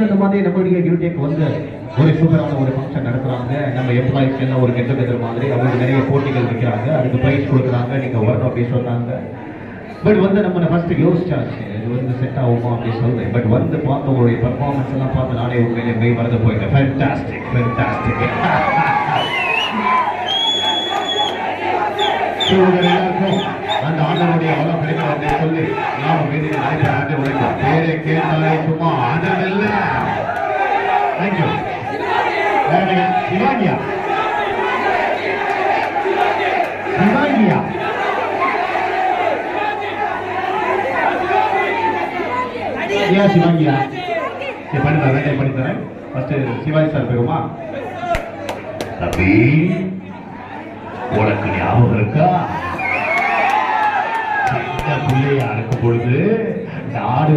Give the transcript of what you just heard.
இந்த மாதிரி நம்மளுடைய யூடியூப் வந்து ஒரு சூப்பரான ஒரு ஃபங்க்ஷன் நடத்துறாங்க. நம்ம எம்ப்ளாயிஸ்க்கு எல்லாம் ஒரு கெட் டுகெதர் மாதிரி அவங்களுக்கு நிறைய போட்டிகள் வைக்கிறாங்க, அதுக்கு ப்ரைஸ் கொடுக்குறாங்க, நீங்க வரணும் அப்படின்னு சொன்னாங்க. பட் வந்து நம்ம ஃபர்ஸ்ட் யோசிச்சாச்சு இது வந்து செட் ஆகுமா அப்படின்னு சொல்றேன். பட் வந்து பார்த்த உங்களுடைய பர்ஃபார்மன்ஸ் எல்லாம் பார்த்து நானே உண்மையிலே மெய் மறந்து போயிட்டேன். Fantastic fantastic. எல்லாருக்கும் அந்த ஆண்டவருடைய வளம் கிடைக்கும் அப்படின்னு சொல்லி நாம வீதியில் நடைபெற ஆண்டு உழைக்கும். பேரை கேட்டாலே சும்மா ஆண்டவர் இல்ல. தேங்க்யூ. சிவாங்கியா சிவாங்கியா ஏன் சிவாங்கியா சரி பண்ணித்தரேன் பண்ணித்தரேன். ஃபர்ஸ்ட் சிவாஜி சார் போயிருமா? தம்பி உனக்கு ஞாபகம் இருக்கா? சின்ன பிள்ளையா இருக்கும் பொழுது நாடு